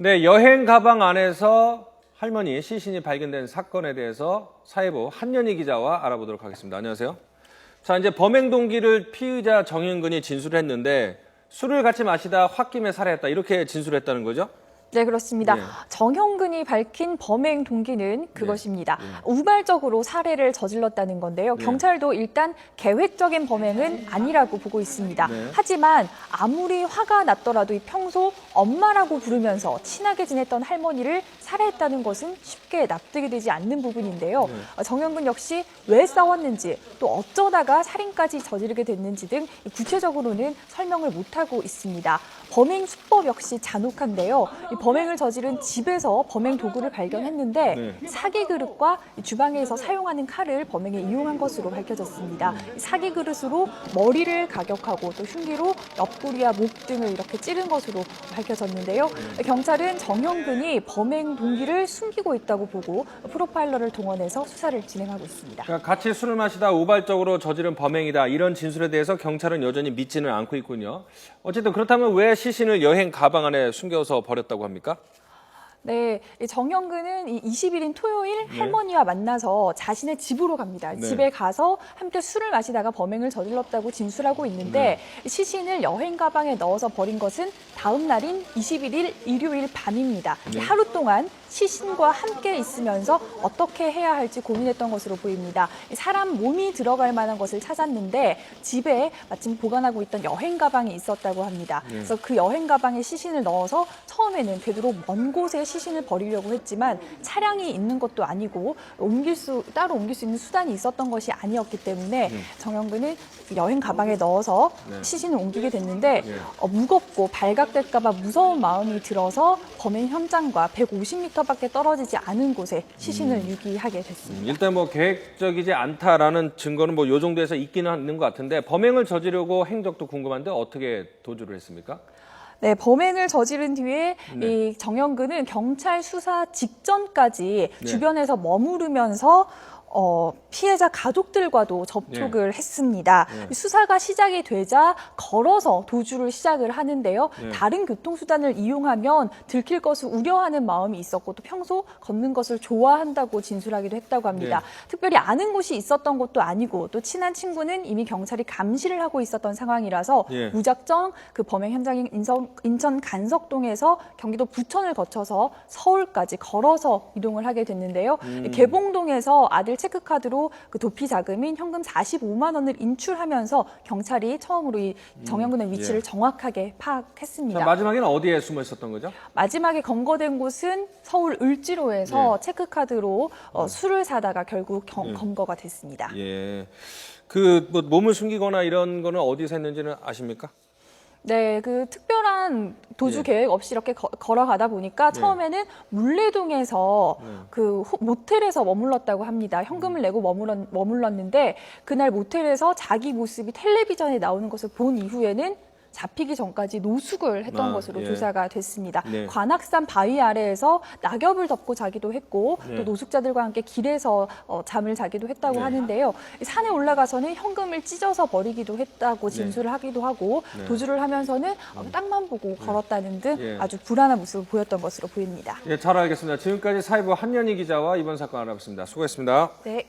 네, 여행 가방 안에서 할머니 시신이 발견된 사건에 대해서 사회부 한연희 기자와 알아보도록 하겠습니다. 안녕하세요. 자, 이제 범행 동기를 피의자 정윤근이 진술했는데 술을 같이 마시다 홧김에 살해했다 이렇게 진술했다는 거죠? 네, 그렇습니다. 네. 정형근이 밝힌 범행 동기는 그것입니다. 네. 우발적으로 살해를 저질렀다는 건데요. 네. 경찰도 일단 계획적인 범행은 아니라고 보고 있습니다. 네. 하지만 아무리 화가 났더라도 평소 엄마라고 부르면서 친하게 지냈던 할머니를 살해했다는 것은 쉽게 납득이 되지 않는 부분인데요. 정형근 역시 왜 싸웠는지 또 어쩌다가 살인까지 저지르게 됐는지 등 구체적으로는 설명을 못하고 있습니다. 범행 수법 역시 잔혹한데요. 이 범행을 저지른 집에서 범행 도구를 발견했는데 사기 그릇과 주방에서 사용하는 칼을 범행에 이용한 것으로 밝혀졌습니다. 사기 그릇으로 머리를 가격하고 또 흉기로 옆구리와 목 등을 이렇게 찌른 것으로 밝혀졌는데요. 경찰은 정형근이 범행 동기를 숨기고 있다고 보고 프로파일러를 동원해서 수사를 진행하고 있습니다. 그러니까 같이 술을 마시다 우발적으로 저지른 범행이다 이런 진술에 대해서 경찰은 여전히 믿지는 않고 있군요. 어쨌든 그렇다면 왜 시신을 여행 가방 안에 숨겨서 버렸다고 합니까? 네, 정형근은 20일인 토요일 할머니와 만나서 자신의 집으로 갑니다. 네. 집에 가서 함께 술을 마시다가 범행을 저질렀다고 진술하고 있는데 시신을 여행 가방에 넣어서 버린 것은 다음 날인 21일 일요일 밤입니다. 하루 동안 시신과 함께 있으면서 어떻게 해야 할지 고민했던 것으로 보입니다. 사람 몸이 들어갈 만한 것을 찾았는데 집에 마침 보관하고 있던 여행 가방이 있었다고 합니다. 그래서 그 여행 가방에 시신을 넣어서 처음에는 되도록 먼 곳에 시신을 버리려고 했지만 차량이 있는 것도 아니고 따로 옮길 수 있는 수단이 있었던 것이 아니었기 때문에 정형근은 여행 가방에 넣어서 시신을 옮기게 됐는데 무겁고 발각될까 봐 무서운 마음이 들어서 범행 현장과 150m밖에 떨어지지 않은 곳에 시신을 유기하게 됐습니다. 일단 뭐 계획적이지 않다라는 증거는 뭐 요 정도에서 있기는 있는 것 같은데 범행을 저지르고 행적도 궁금한데 어떻게 도주를 했습니까? 네, 범행을 저지른 뒤에 이 정형근은 경찰 수사 직전까지 주변에서 머무르면서 피해자 가족들과도 접촉을 했습니다. 수사가 시작이 되자 걸어서 도주를 시작을 하는데요. 다른 교통수단을 이용하면 들킬 것을 우려하는 마음이 있었고 또 평소 걷는 것을 좋아한다고 진술하기도 했다고 합니다. 특별히 아는 곳이 있었던 것도 아니고 또 친한 친구는 이미 경찰이 감시를 하고 있었던 상황이라서 무작정 그 범행 현장인 인천 간석동에서 경기도 부천을 거쳐서 서울까지 걸어서 이동을 하게 됐는데요. 개봉동에서 아들 체크카드로 그 도피 자금인 현금 45만 원을 인출하면서 경찰이 처음으로 이 정형근의 위치를 정확하게 파악했습니다. 자, 마지막에는 어디에 숨어 있었던 거죠? 마지막에 검거된 곳은 서울 을지로에서 체크카드로 술을 사다가 결국 검거가 됐습니다. 예. 그 뭐 몸을 숨기거나 이런 거는 어디서 했는지는 아십니까? 네, 그 특별한 도주 계획 없이 이렇게 걸어가다 보니까 처음에는 물레동에서 그 모텔에서 머물렀다고 합니다. 현금을 내고 머물렀는데 그날 모텔에서 자기 모습이 텔레비전에 나오는 것을 본 이후에는 잡히기 전까지 노숙을 했던 것으로 조사가 됐습니다. 관악산 바위 아래에서 낙엽을 덮고 자기도 했고 또 노숙자들과 함께 길에서 잠을 자기도 했다고 하는데요. 산에 올라가서는 현금을 찢어서 버리기도 했다고 진술을 하기도 하고 도주를 하면서는 땅만 보고 걸었다는 등 아주 불안한 모습을 보였던 것으로 보입니다. 예, 잘 알겠습니다. 지금까지 사회부 한연희 기자와 이번 사건 알아봤습니다. 수고했습니다. 네.